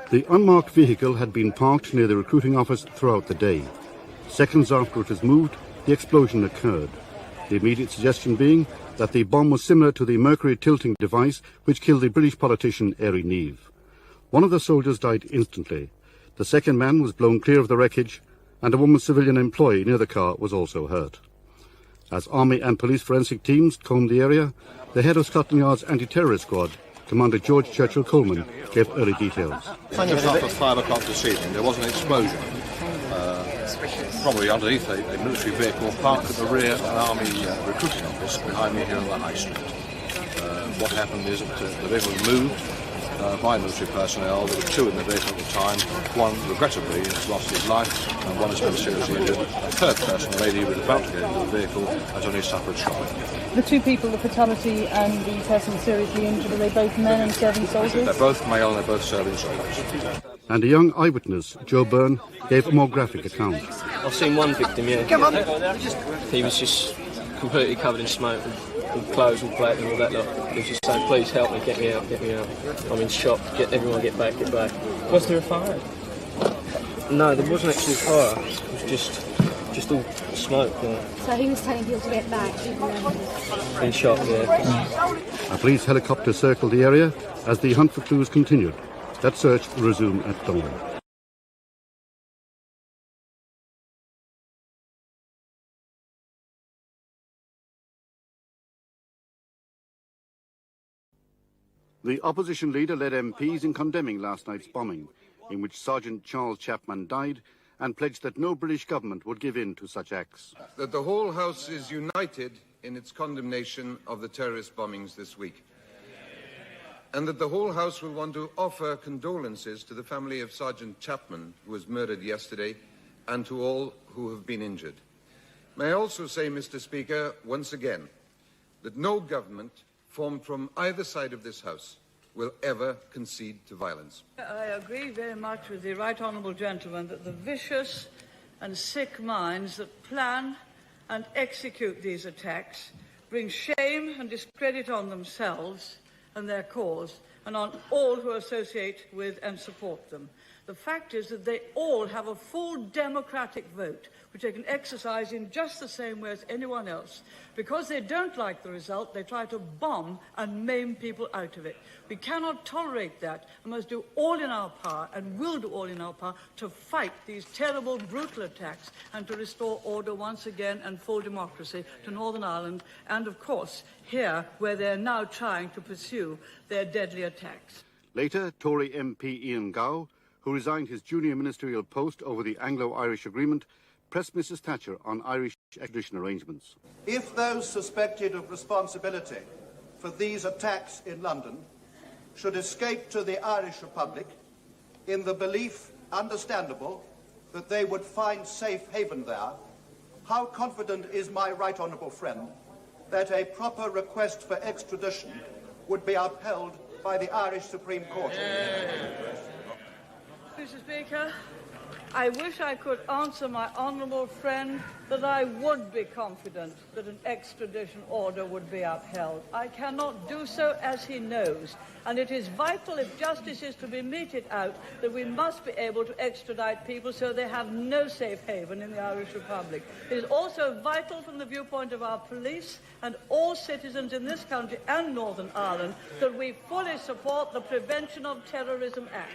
The unmarked vehicle had been parked near the recruiting office throughout the day. Seconds after it was moved, the explosion occurred. The immediate suggestion being that the bomb was similar to the mercury tilting device which killed the British politician Ery Neve. One of the soldiers died instantly. The second man was blown clear of the wreckage, and a woman civilian employee near the car was also hurt. As army and police forensic teams combed the area, the head of Scotland Yard's anti-terrorist squad, Commander George Churchill Coleman, gave early details. Just after 5 o'clock this evening, there was an explosion, probably underneath a military vehicle parked at the rear of an army recruiting office behind me here on the High Street. What happened is that the vehicle was moved by military personnel. There were 2 in the vehicle at the time. One, regrettably, has lost his life, and one has been seriously injured. A third person, a lady who was about to get into the vehicle, has only suffered shock. The 2 people, the fatality and the person seriously injured, are they both men and serving soldiers? They're both male and they're both serving soldiers. And a young eyewitness, Joe Byrne, gave a more graphic account. I've seen one victim, yeah. Come on. He was just completely covered in smoke, and clothes all black and all that lot. He was just saying, please help me, get me out, get me out. I'm in shock, everyone get back, get back. Was there a fire? No, there wasn't actually a fire. It was just all smoke. Yeah. So he was telling people to get back, even though he was in shock, yeah. A police helicopter circled the area as the hunt for clues continued. That search will resume at dawn. The opposition leader led MPs in condemning last night's bombing, in which Sergeant Charles Chapman died, and pledged that no British government would give in to such acts. That the whole House is united in its condemnation of the terrorist bombings this week. And that the whole House will want to offer condolences to the family of Sergeant Chapman, who was murdered yesterday, and to all who have been injured. May I also say, Mr. Speaker, once again, that no government formed from either side of this House will ever concede to violence. I agree very much with the Right Honourable Gentleman that the vicious and sick minds that plan and execute these attacks bring shame and discredit on themselves and their cause, and on all who associate with and support them. The fact is that they all have a full democratic vote, which they can exercise in just the same way as anyone else. Because they don't like the result, they try to bomb and maim people out of it. We cannot tolerate that, and must do all in our power, and will do all in our power, to fight these terrible, brutal attacks and to restore order once again and full democracy to Northern Ireland, and of course here, where they're now trying to pursue their deadly attacks. Later, Tory MP Ian Gow, who resigned his junior ministerial post over the Anglo-Irish agreement, pressed Mrs Thatcher on Irish extradition arrangements. If those suspected of responsibility for these attacks in London should escape to the Irish Republic in the belief, understandable, that they would find safe haven there, how confident is my right honourable friend that a proper request for extradition would be upheld by the Irish Supreme Court? Mr. Speaker, I wish I could answer my honourable friend that I would be confident that an extradition order would be upheld. I cannot do so, as he knows, and it is vital, if justice is to be meted out, that we must be able to extradite people so they have no safe haven in the Irish Republic. It is also vital from the viewpoint of our police and all citizens in this country and Northern Ireland that we fully support the Prevention of Terrorism Act.